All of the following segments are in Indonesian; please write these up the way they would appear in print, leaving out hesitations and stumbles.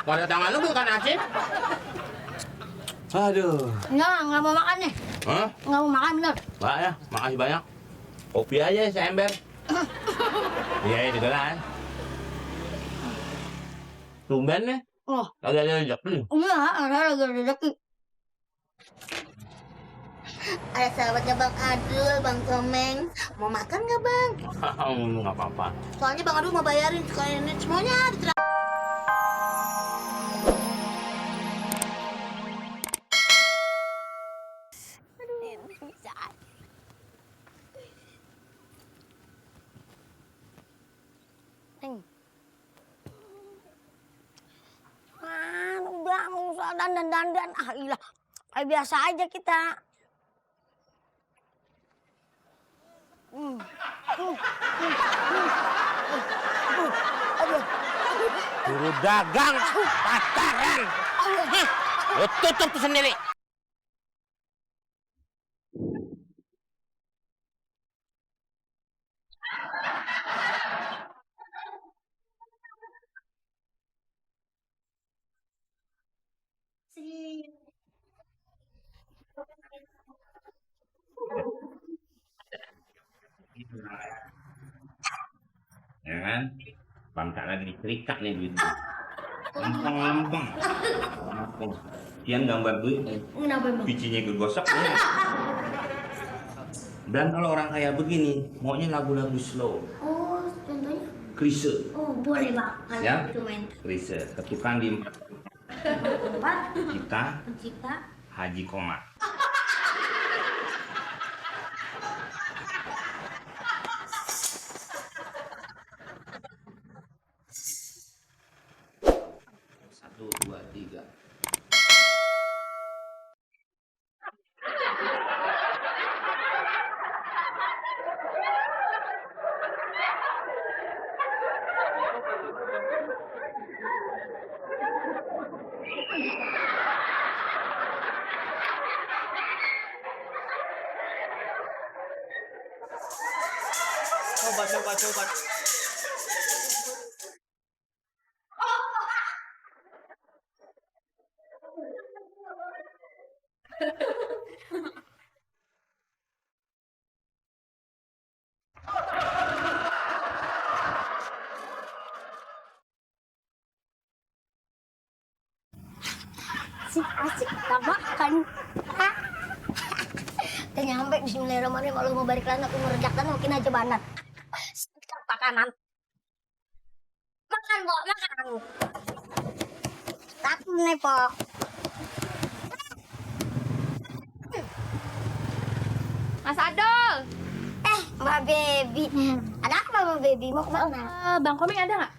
Pada tangan lu bukan asin. Aduh. Nggak mau makan nih. Hah? Nggak mau makan bener. Mbak ya, makasih banyak. Kopi aja seember. Iya, ini kan. Tumben nih. Oh. Lagi ada rezeki. Iya, ada lagi rezeki. Ada sahabatnya Bang Adul, Bang Komeng. Mau makan nggak Bang? Nggak apa-apa. Soalnya Bang Adul mau bayarin sekalian ini semuanya diterima. Bisa. Udah nggak usah dandan. Ah ilah, kayak biasa aja kita. Turu dagang, pacaran. Lo tutup tuh sendiri. Ya kan? Bangka lagi diterikat nih duitnya. Lempeng. Kian gambar duit nih. Kenapa Bang? Bijinya gegosok nih. Dan kalau orang kaya begini, maunya lagu-lagu slow. Oh, contohnya? Klise. Oh, boleh Bang. Ya? Itu main. Klise. Ketukan di 4 kita pencipta. Haji Komar. Satu, dua, tiga. Coba. Asik kita makan. Udah nyampe bismillahirrahmanirrahim. Kalau mau balik lagi aku ngerjakan mungkin aja banat. Makanan. Makan, Pok, makan. Takut nih, Pok. Mas Adol. Mbak Baby. Ada apa Mbak Baby? Mau kemana? Bang Komeng ada nggak?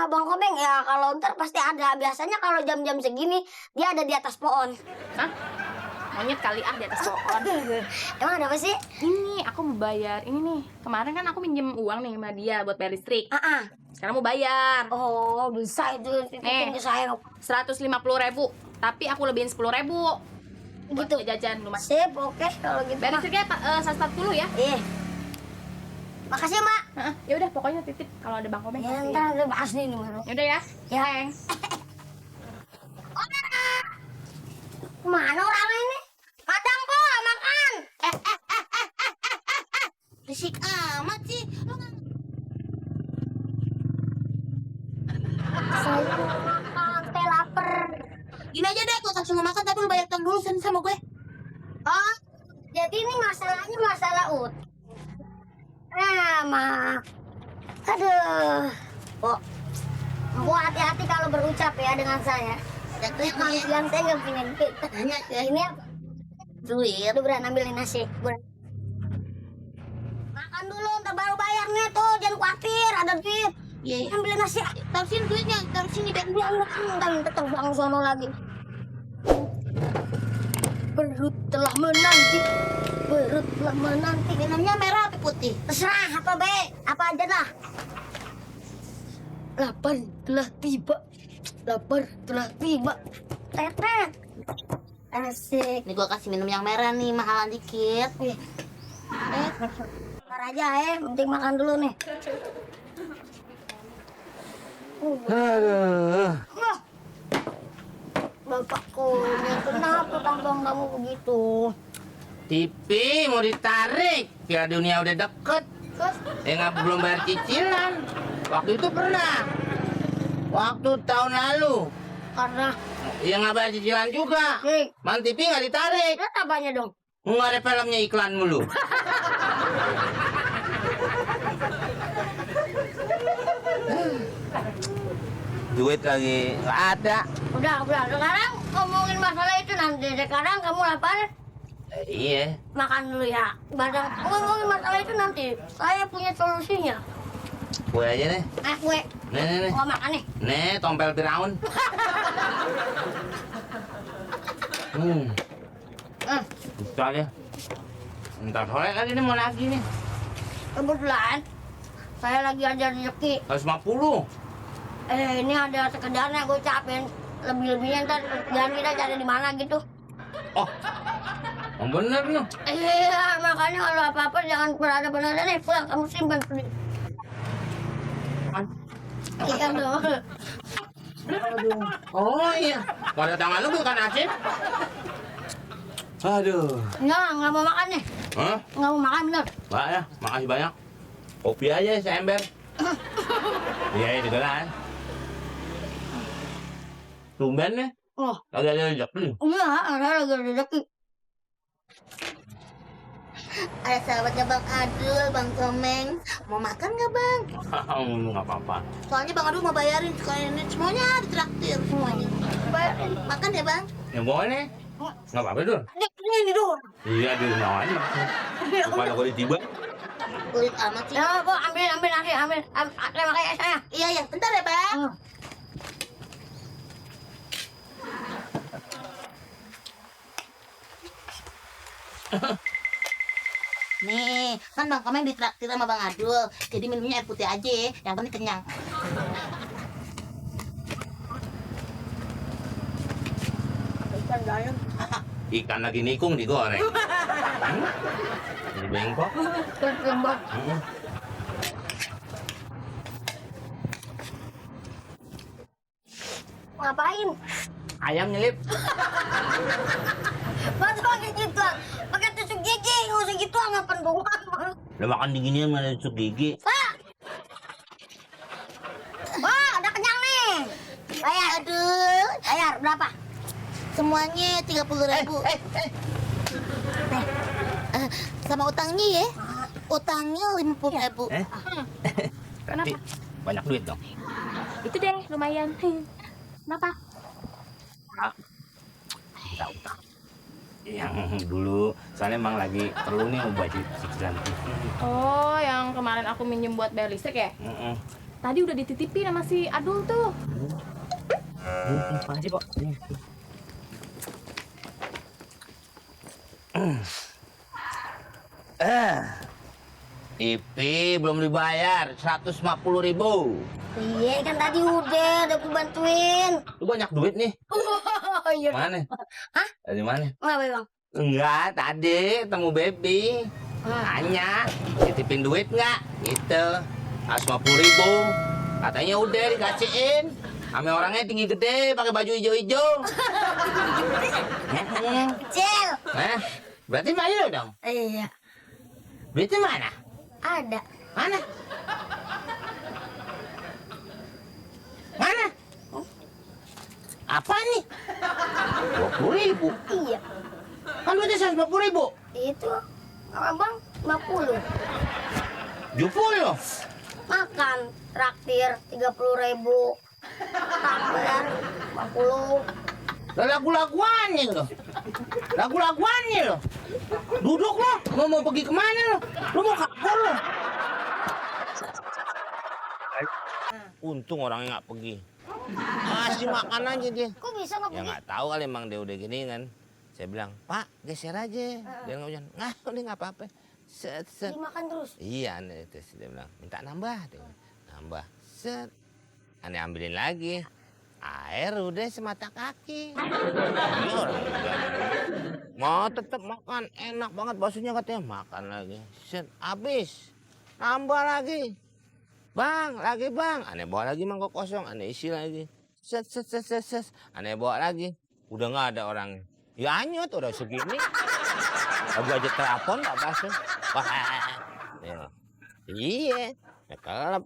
Bang Komeng ya kalau ntar pasti ada. Biasanya kalau jam-jam segini dia ada di atas pohon. Hah? Monyet kali di atas pohon. Emang ada apa sih? Ini aku mau bayar. Ini nih. Kemarin kan aku minjem uang nih sama dia buat bayar listrik. Sekarang mau bayar. Oh, bisa itu. Titipin ke saya. 150.000. Tapi aku lebihin 10.000. Gitu. Buat jajan rumah. Sip, oke kalau gitu. Bayar Mah. listriknya 140 ya. Iya. Makasih, Mbak. Ya udah pokoknya titip kalau ada Bang Komeng. Ya, kasih. ntar ada bahas nih mana. Ya udah ya. Ya. Thanks. Mana orang ini? Kadang kok makan. Risik amat sih. Lu nggak- Saya makan, teh lapar. Gini aja deh, gue kasih makan tapi lu bayar utang dulu sama gue. Oh, jadi ini masalahnya masalah ut. Aduh. Bu hati-hati kalau berucap ya dengan saya. Kalau bilang saya nggak punya duit. Ini apa? Duit. Udah beran ambilin nasi. Makan dulu, ntar baru bayar nih tuh. Jangan khawatir, ada duit. Iya. Ambilin nasi. Taruh sini duitnya, taruh sini biar dia ntar terbang sono lagi. Perut telah menanti. Perut telah menanti. Minumnya merah apa putih? Terserah apa be, apa aja lah. Lapar telah tiba. Lapar telah tiba. Tetet. Asik. Nih gua kasih minum yang merah nih, mahalan dikit. Ntar aja penting makan dulu nih. Aduh. Bapakku, kenapa tampang kamu begitu? TV mau ditarik, Piala Dunia udah deket. Terus? Belum bayar cicilan. Waktu itu pernah. Waktu tahun lalu. Karena Nggak bayar cicilan juga. Man TV nggak ditarik. terus apanya dong? Nggak ada filmnya, iklan mulu. Duit lagi nggak ada. Udah. Sekarang ngomongin masalah itu nanti. Sekarang kamu lapar? Iya. Makan dulu ya. Badang ngomongin masalah itu nanti. Saya punya solusinya. Kue aja nih. Kue. Nih. Mau makan nih? Nih, tompel Firaun. Bisa ya. Ntar sore lagi nih, mau lagi nih. Kebetulan saya lagi ada rezeki. 150. Ini ada sekedarnya gue ucapin. Lebih-lebihnya ntar jangan kita cari di mana gitu. Oh, yang bener nih. Iya, makanya kalau apa-apa jangan berada benar nih. Pulang kamu simpan sendiri. Iya dong. Oh iya, pada tangan lu bukan asin. Aduh. Nggak mau makan nih. Hah? Nggak mau makan bener. Mbak ya, makasih banyak. Kopi aja seember. Iya, itu kan. Tumben nih. Oh, Lagi ada rezeki. iya, ada lagi rezeki. Ada sahabatnya Bang Adul, Bang Komeng. Mau makan nggak Bang? Nggak apa-apa. Soalnya Bang Adul mau bayarin sekalian ini semuanya ditraktir semuanya. Bayarin. Makan ya Bang? Ya boleh. Nggak apa-apa tuh. Ini dulu. Iya, di rumah aja. Bukan aku tiba. Kulit amat sih. Ya, Bu, ambil nasi, ambil. Terima kasih saya. Iya, bentar ya Bang. Nih, kan Bang Komeng ditraktir sama Bang Adul. Jadi minumnya air putih aja, yang penting kenyang. Ikan dayang. Ikan lagi nikung digoreng. Jadi bengkok. Terus lembut. Ngapain? Ayam nyelip. Masa pakai gituan? Pakai tusuk gigi, nggak usah gituan, ngapain bunga? Udah makan diginian mana tusuk gigi. Pak! Wah, udah kenyang nih. Bayar. Aduh, Bayar, berapa? semuanya 30.000. Sama utangnya ya? Utangnya 50.000. Tapi banyak duit dong. Itu deh, lumayan. Kenapa? Kita utang. Yang dulu, soalnya emang lagi perlu nih buat cicilan TV. Oh, yang kemarin aku minjem buat bayar listrik ya? Tadi udah dititipin sama si Adul tuh. Apa aja kok? IP belum dibayar 150.000. Iya, kan tadi udah aku bantuin. Lu banyak duit nih. Oh iya. Mana? Hah? Dari mana? Kenapa bang? Enggak, tadi ketemu baby. Tanya, titipin duit nggak? Gitu. 150.000. Katanya udah dikasihin. Ame orangnya tinggi gede, pakai baju hijau-hijau. Kecil. Nah, berarti malu dong. Iya. Duitnya mana? Ada. Mana? Mana? Apa nih? 20.000. Iya. Kan duitnya 150.000. Itu abang 50. 70. Makan traktir 30.000. Takber 50. Lagu-laguannya lo. Lagu-laguannya lo. Duduk lo. Mau pergi kemana lo? Lo mau kabur lo. Untung orangnya nggak pergi. Kasih makan aja dia. Kok bisa nggak Ya pergi? nggak tahu kali emang dia udah gini kan. Saya bilang, Pak geser aja. Dia nggak hujan. Udah nggak apa-apa. Set. Dimakan terus. Iya, terus dia bilang, minta nambah. Dia bilang, nambah. Set. Aneh ambilin lagi. Air udah semata kaki. Ini orang juga. Mau tetap makan, enak banget baksonya katanya. Makan lagi. Set, habis. Nambah lagi. Bang, lagi bang. Aneh bawa lagi mangkok kosong. Aneh isi lagi. Set. Aneh bawa lagi. Udah nggak ada orang. Ya anyut udah segini. Lagu aja telepon tak basuh. Wah, ya. Iya, ya kelep.